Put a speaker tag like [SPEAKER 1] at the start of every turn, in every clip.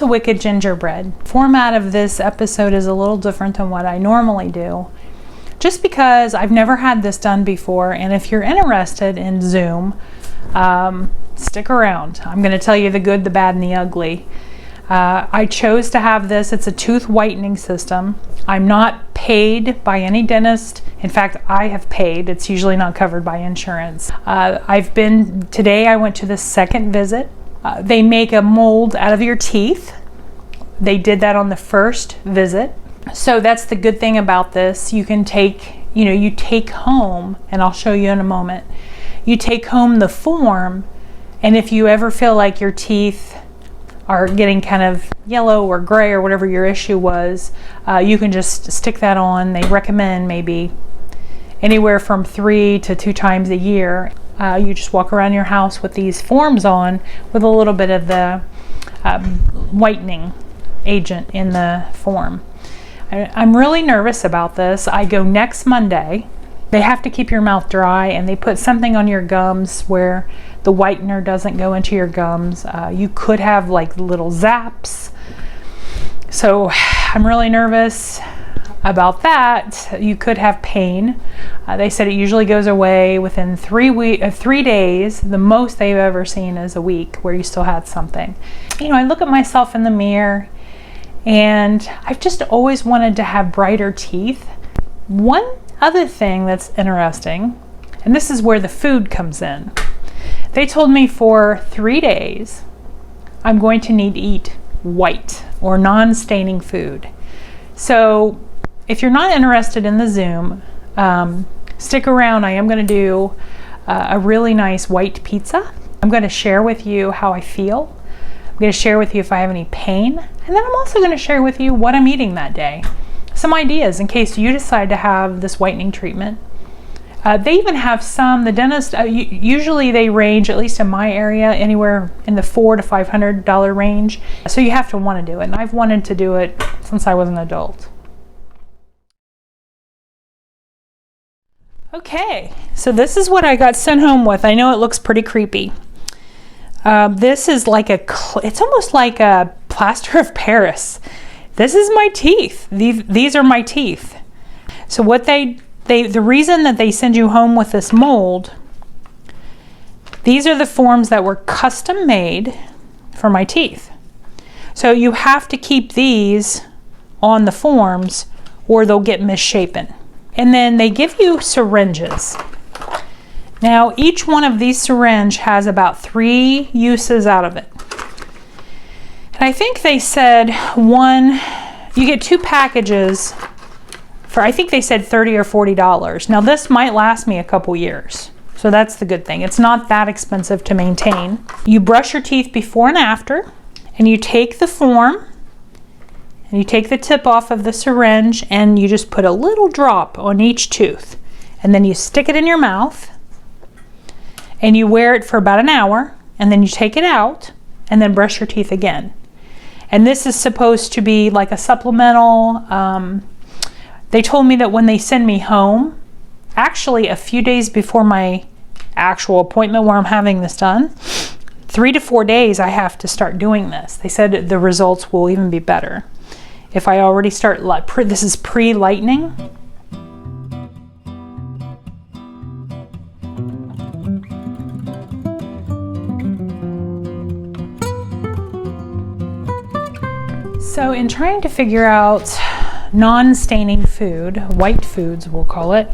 [SPEAKER 1] to Wicked Gingerbread. Format of this episode is a little different than what I normally do, just because I've never had this done before, and if you're interested in Zoom, stick around. I'm going to tell you the good, the bad, and the ugly. I chose to have this. It's a tooth whitening system. I'm not paid by any dentist. In fact, I have paid. It's usually not covered by insurance. Today I went to the second visit. They make a mold out of your teeth. They did that on the first visit. So that's the good thing about this. You can you take home, and I'll show you in a moment, you take home the form, and if you ever feel like your teeth are getting kind of yellow or gray or whatever your issue was, you can just stick that on. They recommend maybe anywhere from 3 to 2 times a year. You just walk around your house with these forms on with a little bit of the whitening agent in the form. I'm really nervous about this. I go next Monday. They have to keep your mouth dry, and they put something on your gums where the whitener doesn't go into your gums. You could have like little zaps. So I'm really nervous about that. You could have pain. They said it usually goes away within 3 days. The most they've ever seen is a week where you still had something. I look at myself in the mirror, and I've just always wanted to have brighter teeth. One other thing that's interesting, and this is where the food comes in. They told me for 3 days I'm going to need to eat white or non-staining food. So if you're not interested in the Zoom, stick around. I am going to do a really nice white pizza. I'm going to share with you how I feel. I'm going to share with you if I have any pain. And then I'm also going to share with you what I'm eating that day. Some ideas in case you decide to have this whitening treatment. They even have the dentist, usually they range, at least in my area, anywhere in the $400 to $500 range. So you have to want to do it. And I've wanted to do it since I was an adult. Okay, so this is what I got sent home with. I know it looks pretty creepy. This is like it's almost like a plaster of Paris. This is my teeth. These are my teeth. So what the reason that they send you home with this mold, these are the forms that were custom made for my teeth. So you have to keep these on the forms or they'll get misshapen. And then they give you syringes. Now each one of these syringe has about 3 uses out of it. And I think they said you get 2 packages for, I think they said $30 or $40. Now this might last me a couple years. So that's the good thing. It's not that expensive to maintain. You brush your teeth before and after, and you take the form, and you take the tip off of the syringe, and you just put a little drop on each tooth. And then you stick it in your mouth, and you wear it for about an hour, and then you take it out, and then brush your teeth again. And this is supposed to be like a supplemental. They told me that when they send me home, actually a few days before my actual appointment where I'm having this done, 3 to 4 days I have to start doing this. They said the results will even be better if I already start, this is pre-lightening. So in trying to figure out non-staining food, white foods we'll call it,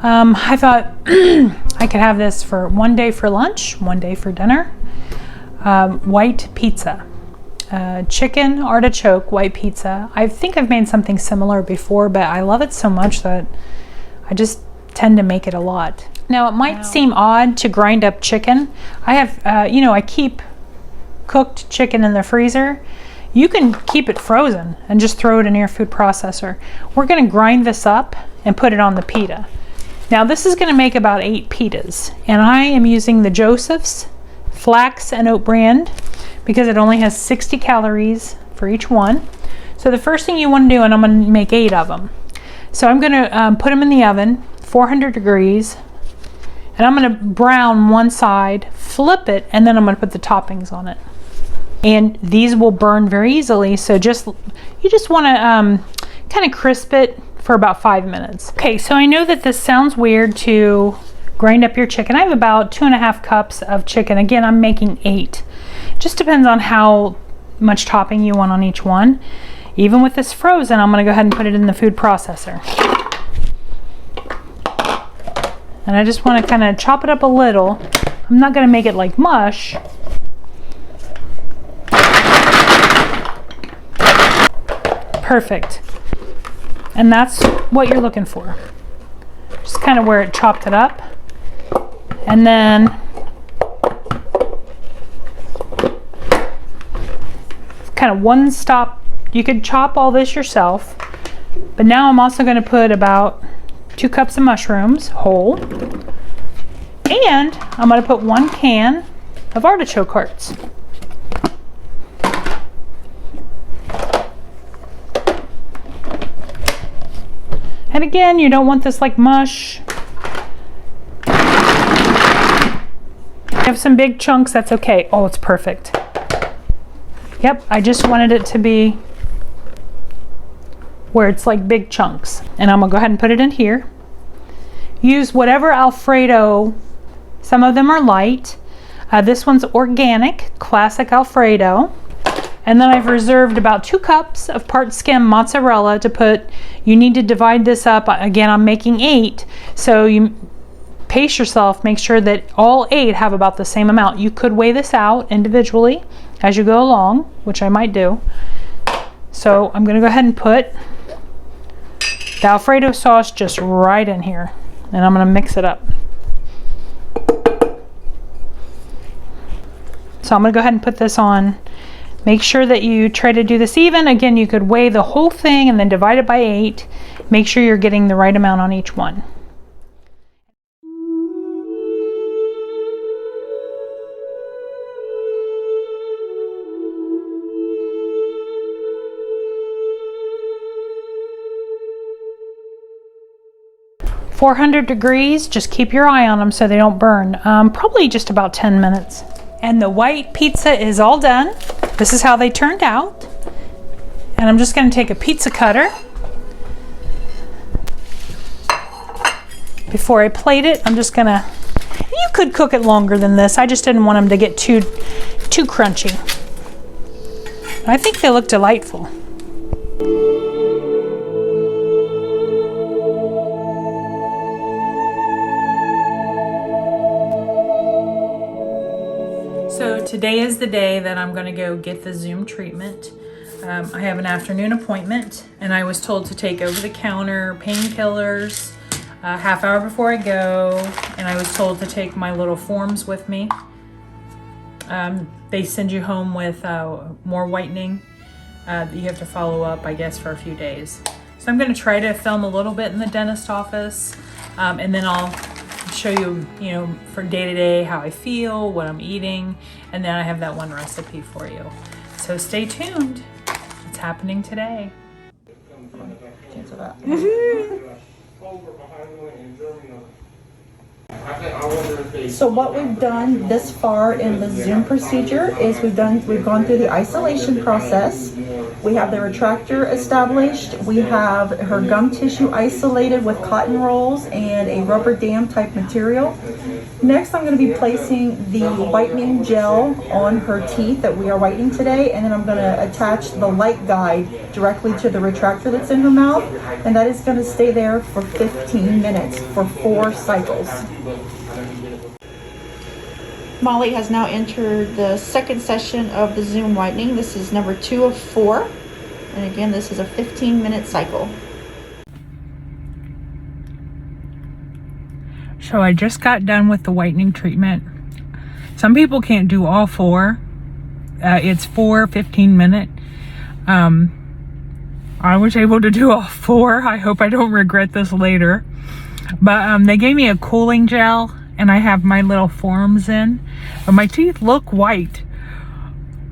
[SPEAKER 1] I thought I could have this for one day for lunch, one day for dinner. White pizza. Chicken artichoke white pizza. I think I've made something similar before, but I love it so much that I just tend to make it a lot. Now it might seem odd to grind up chicken. I have, I keep cooked chicken in the freezer. You can keep it frozen and just throw it in your food processor. We're going to grind this up and put it on the pita. Now this is going to make about 8 pitas, and I am using the Joseph's flax and oat brand because it only has 60 calories for each one. So the first thing you want to do, and I'm going to make 8 of them. So I'm going to put them in the oven, 400 degrees, and I'm going to brown one side, flip it, and then I'm going to put the toppings on it. and these will burn very easily. So you just want to kind of crisp it for about 5 minutes. Okay, so I know that this sounds weird to grind up your chicken. I have about 2.5 cups of chicken. Again, I'm making 8. Just depends on how much topping you want on each one. Even with this frozen, I'm gonna go ahead and put it in the food processor. And I just wanna kind of chop it up a little. I'm not gonna make it like mush. Perfect. And that's what you're looking for. Just kind of where it chopped it up. And then kind of one stop. You could chop all this yourself, but now I'm also going to put about 2 cups of mushrooms whole, and I'm going to put 1 can of artichoke hearts. And again, you don't want this like mush. You have some big chunks, that's okay. Oh, it's perfect. Yep, I just wanted it to be where it's like big chunks. And I'm gonna go ahead and put it in here. Use whatever Alfredo, some of them are light. This one's organic, classic Alfredo. And then I've reserved about 2 cups of part skim mozzarella to put. You need to divide this up. Again, I'm making 8, so you pace yourself, make sure that all 8 have about the same amount. You could weigh this out individually as you go along, which I might do. So I'm gonna go ahead and put the Alfredo sauce just right in here, and I'm gonna mix it up. So I'm gonna go ahead and put this on. Make sure that you try to do this even. Again, you could weigh the whole thing and then divide it by 8. Make sure you're getting the right amount on each one. .400 degrees, just keep your eye on them so they don't burn. Probably just about 10 minutes. And the white pizza is all done. This is how they turned out. And I'm just gonna take a pizza cutter. Before I plate it, I'm just gonna, you could cook it longer than this. I just didn't want them to get too crunchy. I think they look delightful. So today is the day that I'm going to go get the Zoom treatment. I have an afternoon appointment, and I was told to take over-the-counter painkillers a half hour before I go, and I was told to take my little forms with me. They send you home with more whitening that you have to follow up, I guess, for a few days. So I'm going to try to film a little bit in the dentist office, and then I'll show you, for day-to-day how I feel, what I'm eating, and then I have that one recipe for you. So stay tuned. It's happening today.
[SPEAKER 2] So what we've done this far in the Zoom procedure is we've gone through the isolation process. We have the retractor established. We have her gum tissue isolated with cotton rolls and a rubber dam type material. Next, I'm going to be placing the whitening gel on her teeth that we are whitening today, and then I'm going to attach the light guide directly to the retractor that's in her mouth, and that is going to stay there for 15 minutes for 4 cycles. Molly has now entered the second session of the Zoom whitening. This is number 2 of 4. And again, this is a 15-minute cycle.
[SPEAKER 1] So I just got done with the whitening treatment. Some people can't do all 4. It's 4 15-minute. I was able to do all 4. I hope I don't regret this later. But they gave me a cooling gel, and I have my little forms in. But my teeth look white.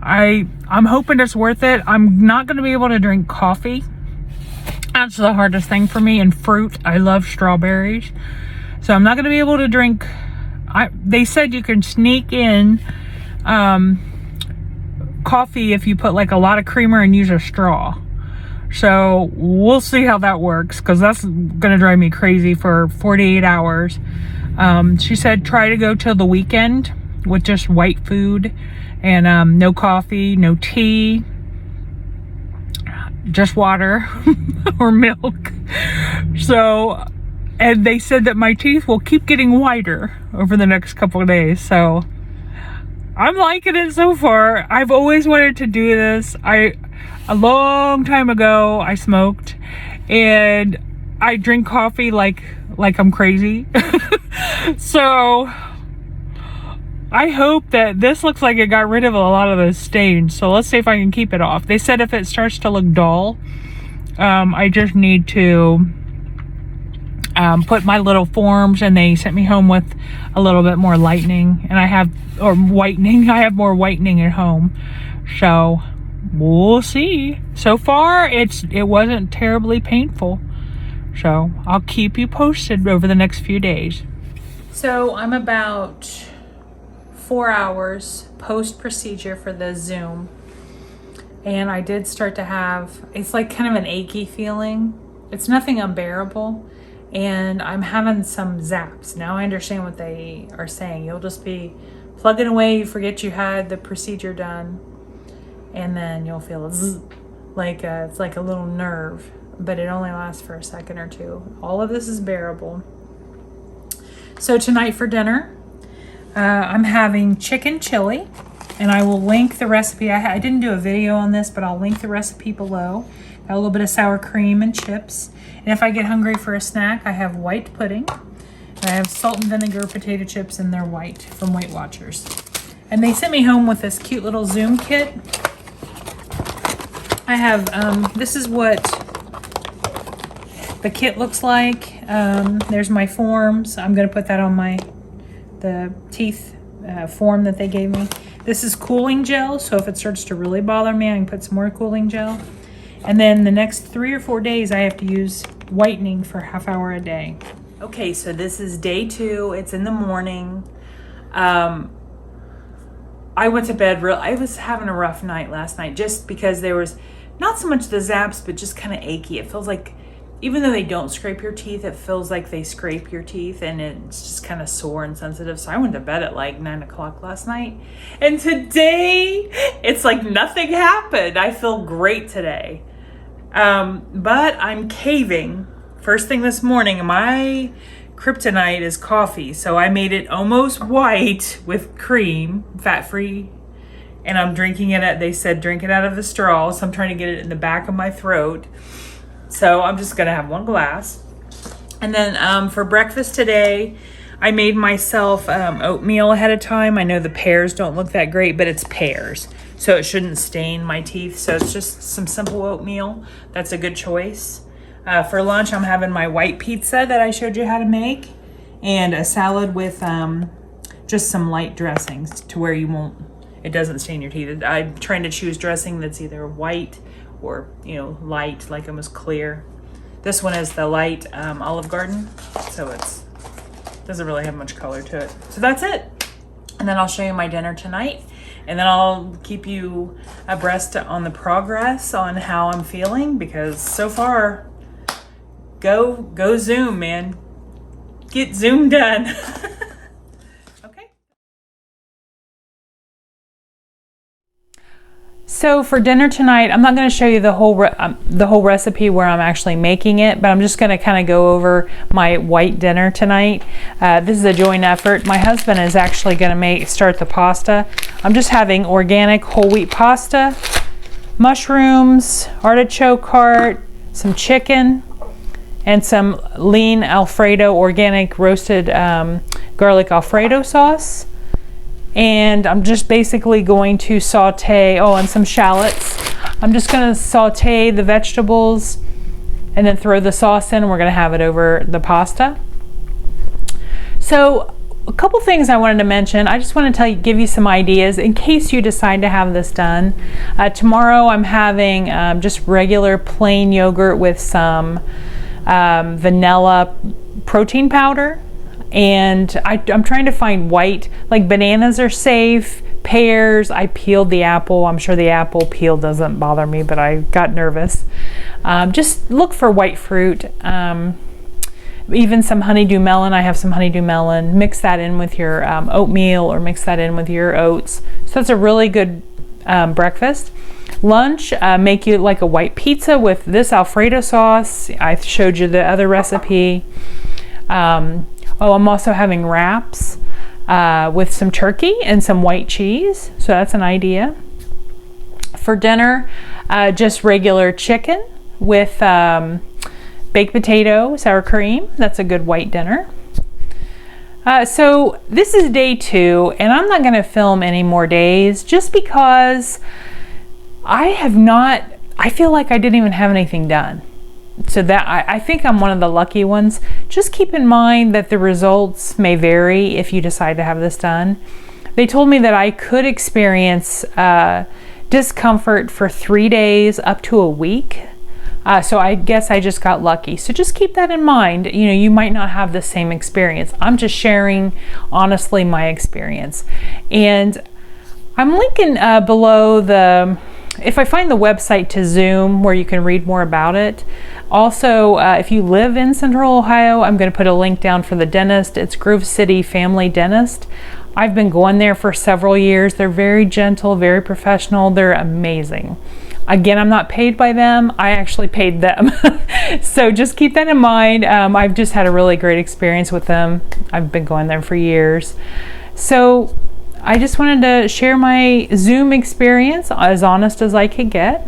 [SPEAKER 1] I'm hoping it's worth it. I'm not going to be able to drink coffee. That's the hardest thing for me. And fruit. I love strawberries. So I'm not going to be able to drink. They said you can sneak in coffee if you put like a lot of creamer and use a straw. So we'll see how that works, because that's gonna drive me crazy for 48 hours. She said try to go till the weekend with just white food and no coffee, no tea, just water or milk. So, and they said that my teeth will keep getting whiter over the next couple of days. So I'm liking it so far. I've always wanted to do this. A long time ago, I smoked, and I drink coffee like I'm crazy. So I hope that this looks like it got rid of a lot of those stains. So let's see if I can keep it off. They said if it starts to look dull, I just need to put my little forms, and they sent me home with a little bit more whitening, and I have more whitening at home. So we'll see. So far it wasn't terribly painful, so I'll keep you posted over the next few days. So I'm about 4 hours post procedure for the Zoom, and I did start to have, it's like kind of an achy feeling. It's nothing unbearable, and I'm having some zaps. Now I understand what they are saying. You'll just be plugging away, you forget you had the procedure done, and then you'll feel a zzz, like it's like a little nerve, but it only lasts for a second or two. All of this is bearable. So tonight for dinner, I'm having chicken chili, and I will link the recipe. I didn't do a video on this, but I'll link the recipe below. Got a little bit of sour cream and chips. And if I get hungry for a snack, I have white pudding. And I have salt and vinegar potato chips, and they're white from Weight Watchers. And they sent me home with this cute little Zoom kit. I have, this is what the kit looks like. There's my forms. I'm gonna put that on the teeth form that they gave me. This is cooling gel, so if it starts to really bother me, I can put some more cooling gel. And then the next 3 or 4 days, I have to use whitening for half hour a day. Okay, so this is day 2. It's in the morning. I went to bed I was having a rough night last night, just because there was not so much the zaps, but just kind of achy. It feels like, even though they don't scrape your teeth, it feels like they scrape your teeth, and it's just kind of sore and sensitive. So I went to bed at like 9 o'clock last night, and today it's like nothing happened. I feel great today. But I'm caving. First thing this morning, my kryptonite is coffee. So I made it almost white with cream, fat-free, and I'm drinking it. They said drink it out of the straw, so I'm trying to get it in the back of my throat. So I'm just gonna have 1 glass. And then for breakfast today, I made myself oatmeal ahead of time. I know the pears don't look that great, but it's pears, so it shouldn't stain my teeth. So it's just some simple oatmeal. That's a good choice. For lunch, I'm having my white pizza that I showed you how to make, and a salad with just some light dressings to where it doesn't stain your teeth. I'm trying to choose dressing that's either white or, light, like almost clear. This one is the light Olive Garden, so it doesn't really have much color to it. So that's it. And then I'll show you my dinner tonight, and then I'll keep you abreast on the progress on how I'm feeling, because so far, go Zoom, man. Get Zoom done. Okay. So for dinner tonight, I'm not going to show you the whole recipe where I'm actually making it, but I'm just going to kind of go over my white dinner tonight. This is a joint effort. My husband is actually going to start the pasta. I'm just having organic whole wheat pasta, mushrooms, artichoke heart, some chicken, and some lean alfredo, organic roasted garlic alfredo sauce. And I'm just basically going to saute, and some shallots. I'm just going to saute the vegetables and then throw the sauce in, and we're going to have it over the pasta. So a couple things I wanted to mention. I just want to give you some ideas in case you decide to have this done. Tomorrow I'm having just regular plain yogurt with some vanilla protein powder, and I'm trying to find white, like bananas are safe, pears. I peeled the apple. I'm sure the apple peel doesn't bother me, but I got nervous. Just look for white fruit. Even some honeydew melon. I have some honeydew melon. Mix that in with your oatmeal, or mix that in with your oats. So that's a really good breakfast. Lunch, make you like a white pizza with this alfredo sauce. I showed you the other recipe. I'm also having wraps with some turkey and some white cheese. So that's an idea. For dinner, just regular chicken with baked potato, sour cream. That's a good white dinner. So this is day 2, and I'm not going to film any more days just because I feel like I didn't even have anything done. So that I think I'm one of the lucky ones. Just keep in mind that the results may vary if you decide to have this done. They told me that I could experience discomfort for 3 days up to a week. So I guess I just got lucky. So just keep that in mind. You know, you might not have the same experience. I'm just sharing honestly my experience. And I'm linking below if I find the website to Zoom where you can read more about it. Also, if you live in Central Ohio, I'm going to put a link down for the dentist. It's Grove City Family Dentist. I've been going there for several years. They're very gentle, very professional. They're amazing. Again, I'm not paid by them. I actually paid them. So just keep that in mind. I've just had a really great experience with them. I've been going there for years. So I just wanted to share my Zoom experience, as honest as I could get.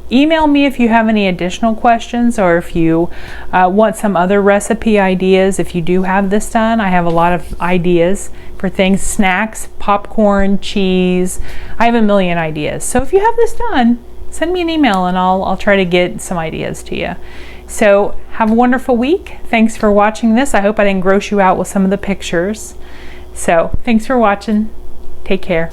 [SPEAKER 1] Email me if you have any additional questions, or if you want some other recipe ideas. If you do have this done, I have a lot of ideas for things: snacks, popcorn, cheese. I have a million ideas. So if you have this done, send me an email and I'll try to get some ideas to you. So have a wonderful week. Thanks for watching this. I hope I didn't gross you out with some of the pictures. So thanks for watching. Take care.